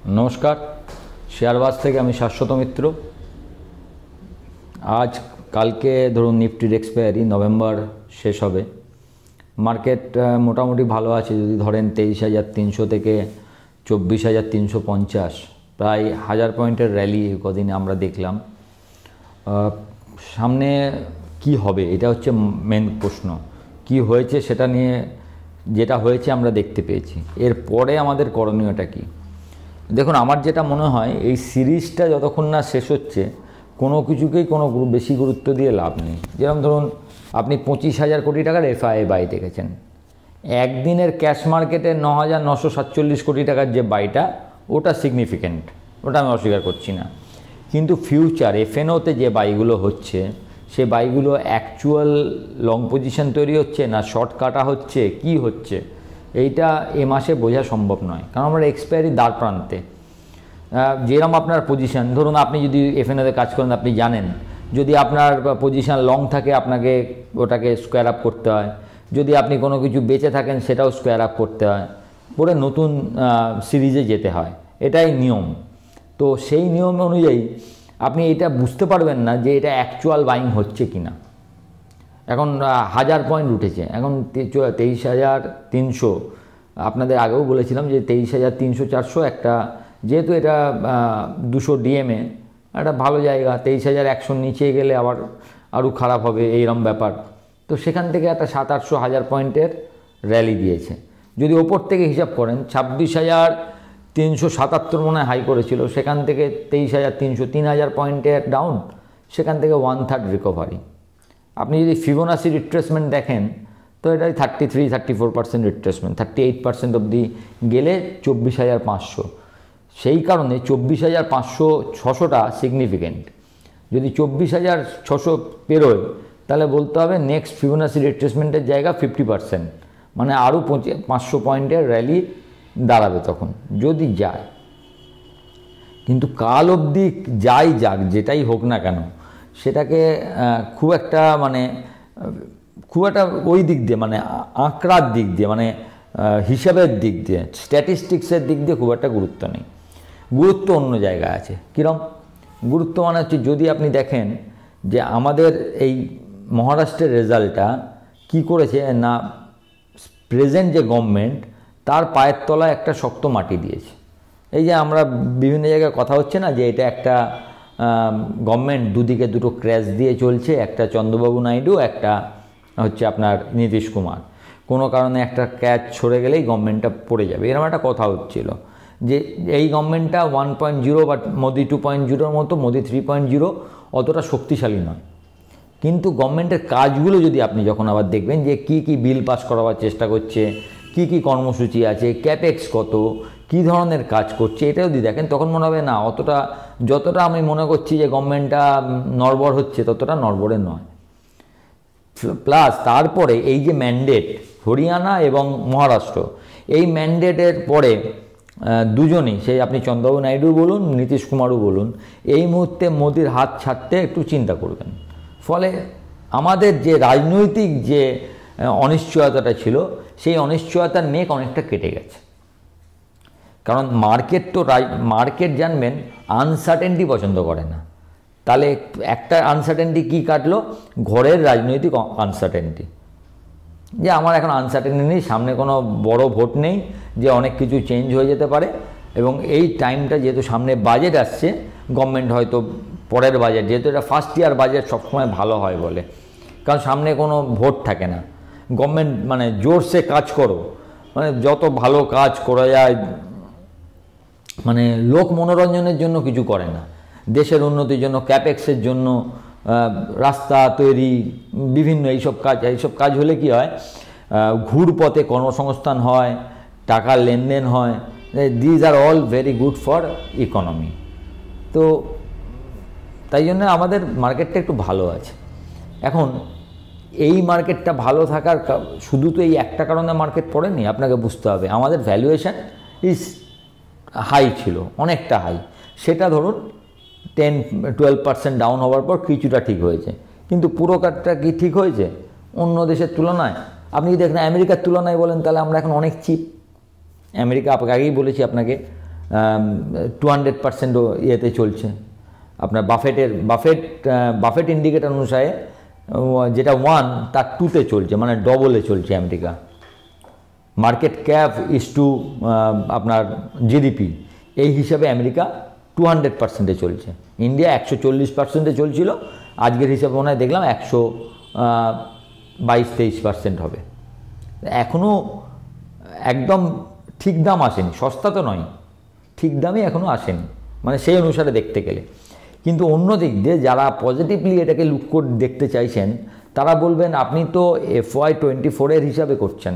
नमस्कार शेयरबाज থেকে আমি শাশ্বত মিত্র। আজ কালকে ধরুন নিফটির এক্সপায়ারি নভেম্বর শেষ হবে। মার্কেট মোটামুটি ভালো আছে, যদি ধরেন 23,300 থেকে 24,350, প্রায় 1000 পয়েন্টের র্যালি কদিনে আমরা দেখলাম। সামনে কি হবে এটা হচ্ছে মেন প্রশ্ন। কি হয়েছে সেটা নিয়ে, যেটা হয়েছে আমরা দেখতে পেয়েছি, এরপরে আমাদের করণীয়টা কি? দেখুন, আমার যেটা মনে হয় এই সিরিজটা যতক্ষণ না শেষ হচ্ছে কোনো কিছুকেই কোনো বেশি গুরুত্ব দিয়ে লাভ নেই। যেরকম ধরুন আপনি 25,000 কোটি টাকার এফআইআই বাই দেখেছেন, একদিনের ক্যাশ মার্কেটে 9,947 কোটি টাকার যে বাইটা, ওটা সিগনিফিক্যান্ট, ওটা আমি অস্বীকার করছি না। কিন্তু ফিউচার এফএনওতে যে বাইগুলো হচ্ছে, সে বাইগুলো অ্যাকচুয়াল লং পজিশন তৈরি হচ্ছে না শর্ট কাটা হচ্ছে, কি হচ্ছে এইটা এ মাসে বোঝা সম্ভব নয়, কারণ আমরা এক্সপায়ারি দ্বার প্রান্তে। যেরকম আপনার পজিশান, ধরুন আপনি যদি এফএনওতে কাজ করেন, আপনি জানেন যদি আপনার পজিশান লং থাকে আপনাকে ওটাকে স্কোয়ার আপ করতে হয়, যদি আপনি কোনো কিছু বেঁচে থাকেন সেটাও স্কোয়ার আপ করতে হয়, পরে নতুন সিরিজে যেতে হয়, এটাই নিয়ম। তো সেই নিয়ম অনুযায়ী আপনি এটা বুঝতে পারবেন না যে এটা অ্যাকচুয়াল বাইং হচ্ছে কি না। এখন 1000 পয়েন্ট উঠেছে, এখন 23,300। আপনাদের আগেও বলেছিলাম যে 23,300-400 একটা, যেহেতু এটা 200 ডিএমএ একটা ভালো জায়গা, 23,100 নিচে গেলে আবার আরও খারাপ হবে এইরকম ব্যাপার। তো সেখান থেকে একটা 700-800 পয়েন্টের র্যালি দিয়েছে। যদি ওপর থেকে হিসাব করেন 26,377 মনে হয় হাই করেছিল, সেখান থেকে 23,300, 3,000 পয়েন্টের ডাউন, সেখান থেকে 1/3 রিকভারি। আপনি যদি ফিবোনাসি রিট্রেসমেন্ট দেখেন তো এটাই 33-34% রিট্রেসমেন্ট, 38% অবধি গেলে 24,500। সেই কারণে 24,500-600টা সিগনিফিক্যান্ট। যদি 24,600 পেরোয় তাহলে বলতে হবে নেক্সট ফিবোনাসি রিট্রেসমেন্টের জায়গা 50%, মানে আরও 500 পয়েন্টের র্যালি দাঁড়াবে তখন যদি যায়। কিন্তু কাল অবধি যাই যাক, যেটাই হোক না কেন, সেটাকে খুব একটা ওই দিক দিয়ে, মানে আঁকড়ার দিক দিয়ে, মানে হিসাবের দিক দিয়ে, স্ট্যাটিস্টিক্সের দিক দিয়ে খুব একটা গুরুত্ব নেই। গুরুত্ব অন্য জায়গায় আছে। কীরকম গুরুত্ব? মানে হচ্ছে যদি আপনি দেখেন যে আমাদের এই মহারাষ্ট্রের রেজাল্টটা কি করেছে না, প্রেজেন্ট যে গভর্নমেন্ট তার পায়ের তলায় একটা শক্ত মাটি দিয়েছে। এই যে আমরা বিভিন্ন জায়গায় কথা হচ্ছে না যে এটা একটা গভর্নমেন্ট দুদিকে দুটো ক্র্যাশ দিয়ে চলছে, একটা চন্দ্রবাবু নাইডু, একটা হচ্ছে আপনার নীতিশ কুমার। কোনো কারণে একটা ক্যাচ ছড়ে গেলেই গভর্নমেন্টটা পড়ে যাবে, এরকম একটা কথা হচ্ছিল যে এই গভর্নমেন্টটা 1.0 বা মোদি 2.0-র মতো, মোদি 3.0 অতটা শক্তিশালী নয়। কিন্তু গভর্নমেন্টের কাজগুলো যদি আপনি যখন আবার দেখবেন যে কি কি বিল পাস করাবার চেষ্টা করছে, কি কি কর্মসূচি আছে, ক্যাপেক্স কত, কি ধরনের কাজ করছে, এটা যদি দেখেন তখন মনে হবে না অতটা, যতটা আমি মনে করছি যে গভর্নমেন্টটা নড়বড় হচ্ছে ততটা নড়বড়ে নয়। প্লাস তারপরে এই যে ম্যান্ডেট, হরিয়ানা এবং মহারাষ্ট্র, এই ম্যান্ডেটের পরে দুজনই, সেই আপনি চন্দ্রবাবু নাইডু বলুন, নীতিশ কুমারও বলুন, এই মুহূর্তে মোদির হাত ছাড়তে একটু চিন্তা করবেন। ফলে আমাদের যে রাজনৈতিক যে অনিশ্চয়তাটা ছিল, সেই অনিশ্চয়তার মেঘ অনেকটা কেটে গেছে। কারণ মার্কেট জানবেন আনসার্টেনটি পছন্দ করে না। তাহলে একটা আনসার্টেনটি কি কাটলো? ঘরের রাজনৈতিক আনসার্টেনটি, যে আমার এখন আনসার্টেনটি নেই, সামনে কোনো বড় ভোট নেই, যে অনেক কিছু চেঞ্জ হয়ে যেতে পারে। এবং এই টাইমটা যেহেতু সামনে বাজেট আসছে, গভর্নমেন্ট হয়তো পরের বাজেট, যেহেতু এটা ফার্স্ট ইয়ার বাজেট সবসময় ভালো হয় বলে, কারণ সামনে কোনো ভোট থাকে না, গভর্নমেন্ট মানে জোরসে কাজ করো, মানে যত ভালো কাজ করা যায়, মানে লোক মনোরঞ্জনের জন্য কিছু করে না, দেশের উন্নতির জন্য, ক্যাপেক্সের জন্য, রাস্তা তৈরি, বিভিন্ন এইসব কাজ হলে কি হয়, ঘুরপথে কর্মসংস্থান হয়, টাকার লেনদেন হয়। These are all very good for economy. তো তাই জন্য আমাদের মার্কেটটা একটু ভালো আছে। এখন এই মার্কেটটা ভালো থাকার শুধু তো এই একটা কারণে মার্কেট পড়েনি, আপনাকে বুঝতে হবে আমাদের ভ্যালুয়েশন ইজ হাই ছিল, অনেকটা হাই। সেটা ধরুন 10-12% ডাউন হওয়ার পর কিছুটা ঠিক হয়েছে, কিন্তু পুরো কাটটা কি ঠিক হয়েছে অন্য দেশের তুলনায়? আপনি যদি দেখেন আমেরিকার তুলনায় বলেন, তাহলে আমরা এখন অনেক চিপ। আমেরিকা আগেই বলেছি আপনাকে, 200% ইয়েতে চলছে। আপনার বাফেট ইন্ডিকেটর অনুসারে যেটা 1 তার 2তে চলছে, মানে ডবলে চলছে America. Market cap is to আপনার জিডিপি, এই হিসাবে আমেরিকা 200%-এ চলছে। ইন্ডিয়া 140%-এ চলছিল, আজকের হিসাবে মনে হয় দেখলাম 122-23% হবে। এখনও একদম ঠিক দাম আসেনি, সস্তা তো নয়, ঠিক দামই এখনও আসেনি, মানে সেই অনুসারে দেখতে গেলে। কিন্তু অন্য দিক দিয়ে যারা পজিটিভলি এটাকে লুক করে দেখতে চাইছেন, তারা বলবেন আপনি তো FY24-এর হিসাবে করছেন,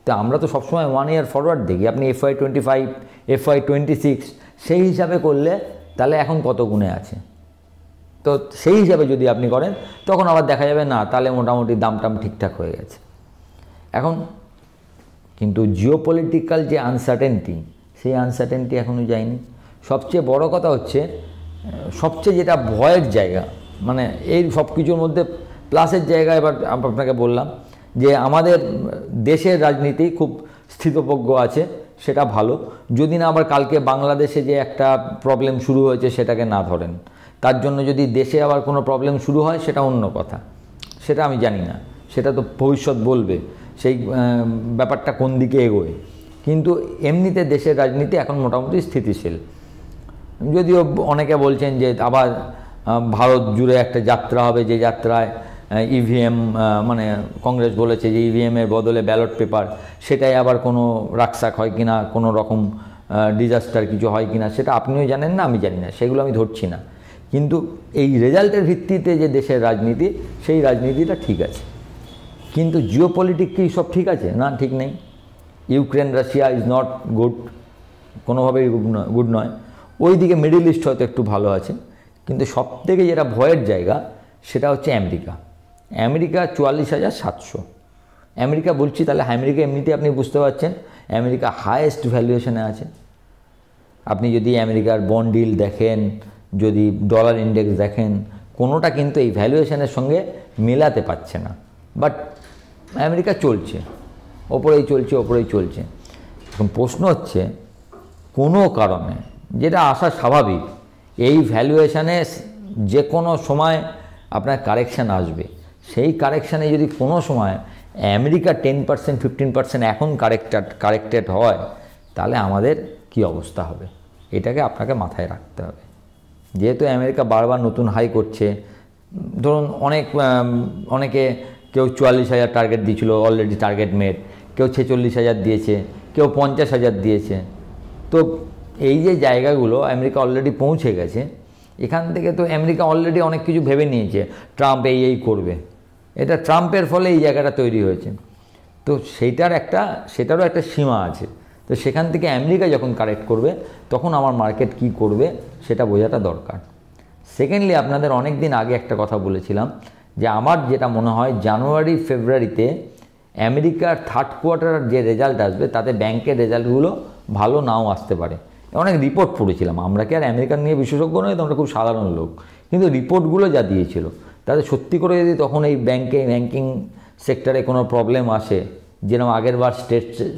তো আমরা তো সবসময় 1 ইয়ার ফরওয়ার্ড দেখি। আপনি FY25, FY26 সেই হিসাবে করলে তাহলে এখন কত গুণে আছে, তো সেই হিসাবে যদি আপনি করেন তখন আবার দেখা যাবে না, তাহলে মোটামুটি দাম ঠিকঠাক হয়ে গেছে এখন। কিন্তু জিওপলিটিক্যাল যে আনসার্টেনটি, সেই আনসার্টেনটি এখনও যায়নি। সবচেয়ে বড় কথা হচ্ছে, সবচেয়ে যেটা ভয়ের জায়গা, মানে এই সব কিছুর মধ্যে প্লাসের জায়গা, এবার আপনাকে বললাম যে আমাদের দেশের রাজনীতি খুব স্থিতপ্রজ্ঞ আছে, সেটা ভালো। যদি না আবার কালকে বাংলাদেশে যে একটা প্রবলেম শুরু হয়েছে সেটাকে না ধরেন, তার জন্য যদি দেশে আবার কোনো প্রবলেম শুরু হয় সেটা অন্য কথা, সেটা আমি জানি না, সেটা তো ভবিষ্যৎ বলবে সেই ব্যাপারটা কোন দিকে এগোয়। কিন্তু এমনিতে দেশের রাজনীতি এখন মোটামুটি স্থিতিশীল। যদিও অনেকে বলছেন যে আবার ভারত জুড়ে একটা যাত্রা হবে, যে যাত্রায় ইভিএম, মানে কংগ্রেস বলেছে যে ইভিএমের বদলে ব্যালট পেপার, সেটাই আবার কোনো রাকসাক হয় কিনা, কোনো রকম ডিজাস্টার কিছু হয় কিনা, সেটা আপনিও জানেন না, আমি জানি না, সেগুলো আমি ধরছি না। কিন্তু এই রেজাল্টের ভিত্তিতে যে দেশের রাজনীতি, সেই রাজনীতিটা ঠিক আছে। কিন্তু জিওপলিটিক কি সব ঠিক আছে? না, ঠিক নেই। Ukraine Russia is not good, কোনোভাবেই গুড নয়। ওইদিকে মিডল ইস্ট হয়তো একটু ভালো আছে, কিন্তু সবথেকে যেটা ভয়ের জায়গা সেটা হচ্ছে আমেরিকা। আমেরিকা 44,700। আমেরিকা বলছি, তাহলে আমেরিকা এমনিতে আপনি বুঝতে পারছেন আমেরিকা হায়েস্ট ভ্যালুয়েশনে আছে। আপনি যদি আমেরিকার বন্ড ডিল দেখেন, যদি ডলার ইন্ডেক্স দেখেন, কোনোটা কিন্তু এই ভ্যালুয়েশনের সঙ্গে মেলাতে পারছে না। বাট আমেরিকা চলছে, ওপরেই চলছে। এখন প্রশ্ন হচ্ছে, কোনো কারণে, যেটা আসা স্বাভাবিক, এই ভ্যালুয়েশনে যে কোনো সময় আপনার কারেকশান আসবে। সেই কারেকশানে যদি কোনো সময় আমেরিকা 10%, 15% এখন কারেক্টেড হয়, তাহলে আমাদের কি অবস্থা হবে, এটাকে আপনাকে মাথায় রাখতে হবে। যেহেতু আমেরিকা বারবার নতুন হাই করছে, ধরুন অনেকে কেউ 44,000 টার্গেট দিয়েছিল, অলরেডি টার্গেট মেড, কেউ 46,000 দিয়েছে, কেউ 50,000 দিয়েছে। তো এই যে জায়গাগুলো আমেরিকা অলরেডি পৌঁছে গেছে, এখান থেকে তো আমেরিকা অলরেডি অনেক কিছু ভেবে নিয়েছে, ট্রাম্প এই করবে। এটা ট্রাম্পের ফলে এই জায়গাটা তৈরি হয়েছে। তো সেটারও একটা সীমা আছে। তো সেখান থেকে আমেরিকা যখন কারেক্ট করবে, তখন আমার মার্কেট কি করবে সেটা বোঝাটা দরকার। সেকেন্ডলি, আপনাদের অনেক দিন আগে একটা কথা বলেছিলাম যে আমার যেটা মনে হয় জানুয়ারি ফেব্রুয়ারিতে আমেরিকার থার্ড কোয়ার্টার যে রেজাল্ট আসবে, তাতে ব্যাংকের রেজাল্টগুলো ভালো নাও আসতে পারে। অনেক রিপোর্ট পড়েছিলাম, আমরা কি আর আমেরিকান নিয়ে বিশেষজ্ঞ নই, তো আমরা খুব সাধারণ লোক, কিন্তু রিপোর্টগুলো যা দিয়েছিল তাতে সত্যি করে যদি তখন এই ব্যাংকিং সেক্টরে কোনো প্রবলেম আসে, যেরকম আগেরবার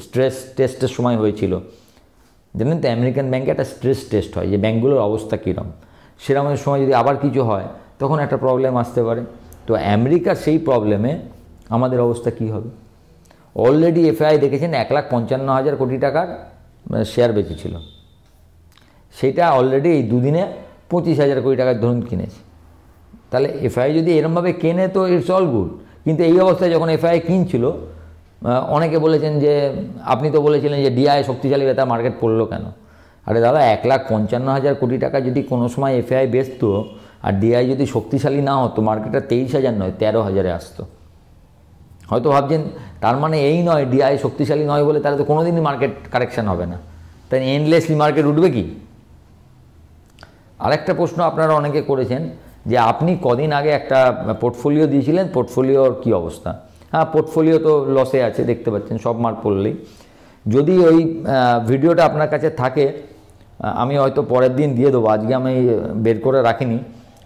স্ট্রেস টেস্টের সময় হয়েছিল, জানেন তো আমেরিকান ব্যাংকে একটা স্ট্রেস টেস্ট হয় যে ব্যাংকগুলোর অবস্থা কীরকম, সেরকমের সময় যদি আবার কিছু হয় তখন একটা প্রবলেম আসতে পারে। তো আমেরিকার সেই প্রবলেমে আমাদের অবস্থা কি হবে? অলরেডি এফআই দেখেছেন 1,55,000 কোটি টাকার শেয়ার বেচেছিল, সেটা অলরেডি এই দুদিনে 25,000 কোটি টাকার ধরুন কিনেছে। তাহলে এফআই যদি এরমভাবে কেনে তো ইটস অল গুড। কিন্তু এই অবস্থায় যখন এফআই কিনছিল, অনেকে বলেছেন যে আপনি তো বলেছিলেন যে ডিআই শক্তিশালী হয়ে তার মার্কেট পড়লো কেন? আরে দাদা, 1,55,000 কোটি টাকা যদি কোনো সময় এফআই বেচতো আর ডিআই যদি শক্তিশালী না হতো, মার্কেটটা 23,000 নয় 13,000-এ আসতো। হয়তো ভাবছেন তার মানে এই নয় ডিআই শক্তিশালী নয় বলে তাহলে তো কোনো দিনই মার্কেট কারেকশান হবে না, তাই এন্ডলেসলি মার্কেট উঠবে কি? আরেকটা প্রশ্ন আপনারা অনেকে করেছেন যে আপনি কদিন আগে একটা পোর্টফোলিও দিয়েছিলেন, পোর্টফোলিওর কী অবস্থা? হ্যাঁ, পোর্টফোলিও তো লসে আছে, দেখতে পাচ্ছেন সব মার পড়লেই। যদি ওই ভিডিওটা আপনার কাছে থাকে, আমি হয়তো পরের দিন দিয়ে দেবো, আজকে আমি বের করে রাখিনি,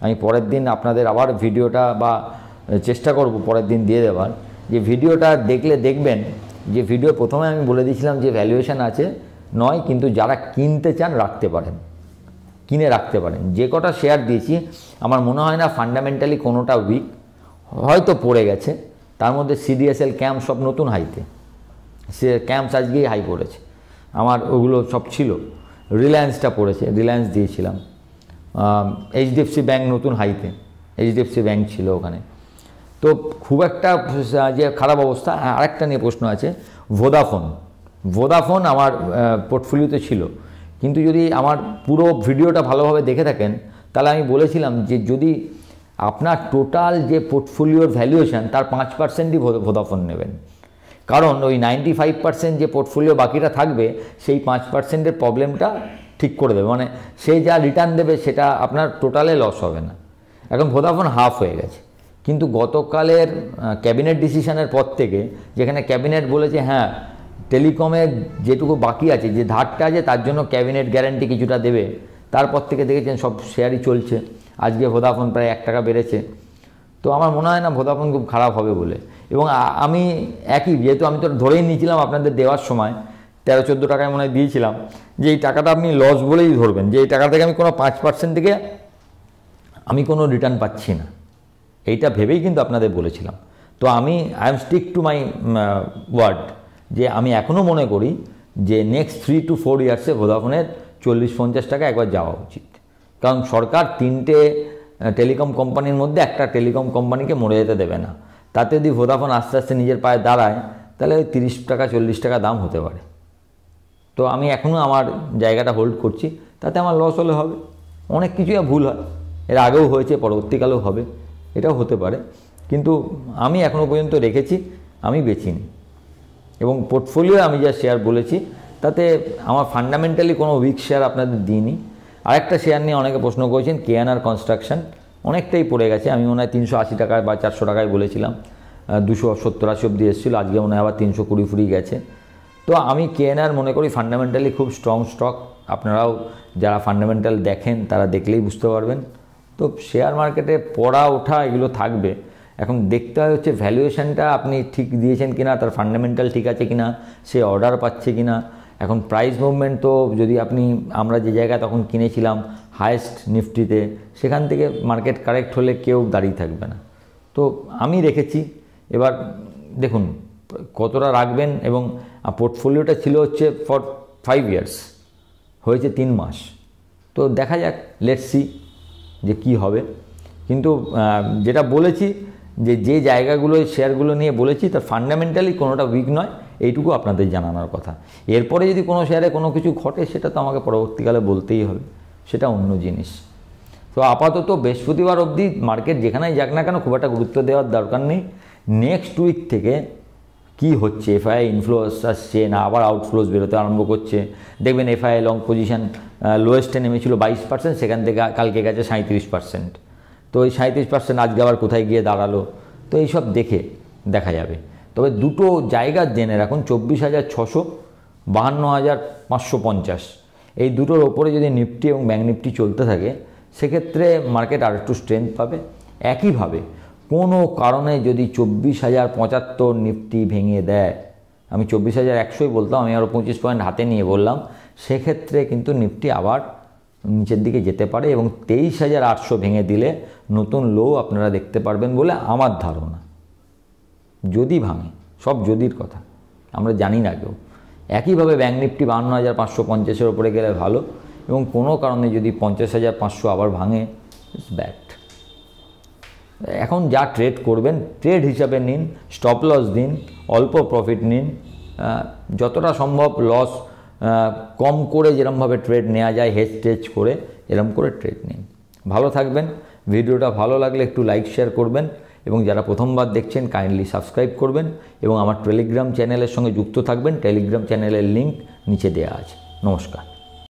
আমি পরের দিন আপনাদের আবার ভিডিওটা বা চেষ্টা করব পরের দিন দিয়ে দেওয়ার। যে ভিডিওটা দেখলে দেখবেন যে ভিডিও প্রথমে আমি বলে দিয়েছিলাম যে ভ্যালুয়েশন আছে নয়, কিন্তু যারা কিনতে চান রাখতে পারেন, কিনে রাখতে পারেন। যে কটা শেয়ার দিয়েছি আমার মনে হয় না ফান্ডামেন্টালি কোনোটা উইক, হয়তো পড়ে গেছে। তার মধ্যে CDSL ক্যাম্প সব নতুন হাইতে, সে ক্যাম্পস আজকেই হাই করেছে, আমার ওগুলো সব ছিল। রিলায়েন্সটা পড়েছে, রিলায়েন্স দিয়েছিলাম। HDFC ব্যাঙ্ক নতুন হাইতে, HDFC ব্যাঙ্ক ছিল ওখানে। তো খুব একটা যে খারাপ অবস্থা। আরেকটা নিয়ে প্রশ্ন আছে, ভোদাফোন আমার পোর্টফোলিওতে ছিল, কিন্তু যদি আমার পুরো ভিডিওটা ভালোভাবে দেখে থাকেন তাহলে আমি বলেছিলাম যে যদি আপনার টোটাল যে পোর্টফোলিওর ভ্যালুয়েশন তার 5%ই ভোদাফোন নেবেন, কারণ ওই 95% যে পোর্টফোলিও বাকিটা থাকবে সেই 5%-এর প্রবলেমটা ঠিক করে দেবে, মানে সে যা রিটার্ন দেবে সেটা আপনার টোটালে লস হবে না। এখন ভোদাফোন হাফ হয়ে গেছে, কিন্তু গতকালের ক্যাবিনেট ডিসিশনের পর থেকে, যেখানে ক্যাবিনেট বলেছে হ্যাঁ টেলিকমের যেটুকু বাকি আছে, যে ধারটা আছে তার জন্য ক্যাবিনেট গ্যারান্টি কিছুটা দেবে, তারপর থেকে দেখেছেন সব শেয়ারই চলছে। আজকে ভোদাফোন প্রায় 1 টাকা বেড়েছে। তো আমার মনে হয় না ভোদাফোন খুব খারাপ হবে বলে। এবং আমি যেহেতু আমি তো ধরেই নিয়েছিলাম আপনাদের দেওয়ার সময় 13-14 টাকায় মনে হয় দিয়েছিলাম, যে এই টাকাটা আপনি লস বলেই ধরবেন, যে এই টাকা থেকে আমি কোনো 5% থেকে আমি কোনো রিটার্ন পাচ্ছি না, এইটা ভেবেই কিন্তু আপনাদের বলেছিলাম। তো I am stick to my word, যে আমি এখনও মনে করি যে নেক্সট 3 to 4 ইয়ার্সে ভোদাফোনের 40-50 টাকা একবার যাওয়া উচিত। কারণ সরকার 3টে টেলিকম কোম্পানির মধ্যে একটা টেলিকম কোম্পানিকে মরে যেতে দেবে না। তাতে যদি ভোদাফোন আস্তে আস্তে নিজের পায়ে দাঁড়ায় তাহলে 30 টাকা 40 টাকা দাম হতে পারে। তো আমি এখনও আমার জায়গাটা হোল্ড করছি, তাতে আমার লস হলে হবে, অনেক কিছুই ভুল হয়, এর আগেও হয়েছে, পরবর্তীকালেও হবে, এটাও হতে পারে, কিন্তু আমি এখনও পর্যন্ত রেখেছি, আমি বেচিনি। এবং পোর্টফোলিও আমি যা শেয়ার বলেছি তাতে আমার ফান্ডামেন্টালি কোনো উইক শেয়ার আপনাদের দিইনি। আরেকটা শেয়ার নিয়ে অনেকে প্রশ্ন করেছেন, KNR কনস্ট্রাকশন, অনেকটাই পড়ে গেছে। আমি মনে হয় 380 টাকায় বা 400 টাকায় বলেছিলাম, 270-80 অব্দি এসেছিলো, আজকে মনে হয় আবার 320 ফুরি গেছে। তো আমি KNR মনে করি ফান্ডামেন্টালি খুব স্ট্রং স্টক। আপনারাও যারা ফান্ডামেন্টাল দেখেন তারা দেখলেই বুঝতে পারবেন। তো শেয়ার মার্কেটে পড়া ওঠা এগুলো থাকবে, এখন দেখতে হয় হচ্ছে ভ্যালুয়েশনটা আপনি ঠিক দিয়েছেন কিনা, তার ফান্ডামেন্টাল ঠিক আছে কিনা, সে অর্ডার পাচ্ছে কিনা। এখন প্রাইস মুভমেন্ট তো যদি আমরা যে জায়গায় তখন কিনেছিলাম হায়েস্ট নিফটিতে, সেখান থেকে মার্কেট কারেক্ট হলে কেউ দাঁড়িয়ে থাকবে না। তো আমি রেখেছি, এবার দেখুন কতটা রাখবেন। এবং পোর্টফোলিওটা ছিল হচ্ছে ফর 5 ইয়ার্স, হয়েছে 3 মাস। তো দেখা যাক, লেটস সি যে কি হবে। কিন্তু যেটা বলেছি যে জায়গাগুলো শেয়ারগুলো নিয়ে বলেছি তার ফান্ডামেন্টালি কোনোটা উইক নয়, এইটুকু আপনাদের জানানোর কথা। এরপরে যদি কোনো শেয়ারে কোনো কিছু ঘটে সেটা তো আমাকে পরবর্তীকালে বলতেই হবে, সেটা অন্য জিনিস। তো আপাতত বৃহস্পতিবার অবধি মার্কেট যেখানেই যাক না কেন খুব একটা গুরুত্ব দেওয়ার দরকার নেই। নেক্সট উইক থেকে কি হচ্ছে, FII ইনফ্লোস আসছে না আবার আউটফ্লোস বেরোতে আরম্ভ করছে। দেখবেন FII লং পজিশন লোয়েস্টে নেমেছিল 22%, সেখান থেকে কালকে গেছে 37%। তো এই 37% আজকে আবার কোথায় গিয়ে দাঁড়ালো, তো এইসব দেখা যাবে। তবে দুটো জায়গা জেনে রাখুন, 24,600, 52,550, এই দুটোর ওপরে যদি নিফটি এবং ব্যাঙ্ক নিফটি চলতে থাকে সেক্ষেত্রে মার্কেট আর একটু স্ট্রেংথ পাবে। একইভাবে কোনো কারণে যদি 24,075 নিফটি ভেঙে দেয়, আমি 24,100ই বলতাম, আমি আরও 25 পয়েন্ট হাতে নিয়ে বললাম, সেক্ষেত্রে কিন্তু নিফটি আবার নিচের দিকে যেতে পারে এবং 23,800 ভেঙে দিলে নতুন লো আপনারা দেখতে পারবেন বলে আমার ধারণা। যদি ভাঙে, সব যদির কথা, আমরা জানি না কেউ। একইভাবে ব্যাঙ্ক নিফটি 52,550-এর ওপরে গেলে ভালো, এবং কোনো কারণে যদি 50,500 আবার ভাঙে, ইটস ব্যাড। এখন যা ট্রেড করবেন ট্রেড হিসাবে নিন, স্টপ লস দিন, অল্প প্রফিট নিন, যতটা সম্ভব লস কম করে যেরকমভাবে ট্রেড নেওয়া যায় হেজ টেজ করে এরকম করে ট্রেড নিন। ভালো থাকবেন। ভিডিওটা ভালো লাগলে একটু লাইক শেয়ার করবেন, এবং যারা প্রথমবার দেখছেন কাইন্ডলি সাবস্ক্রাইব করবেন এবং আমার টেলিগ্রাম চ্যানেলের সঙ্গে যুক্ত থাকবেন। টেলিগ্রাম চ্যানেলের লিঙ্ক নিচে দেওয়া আছে। নমস্কার।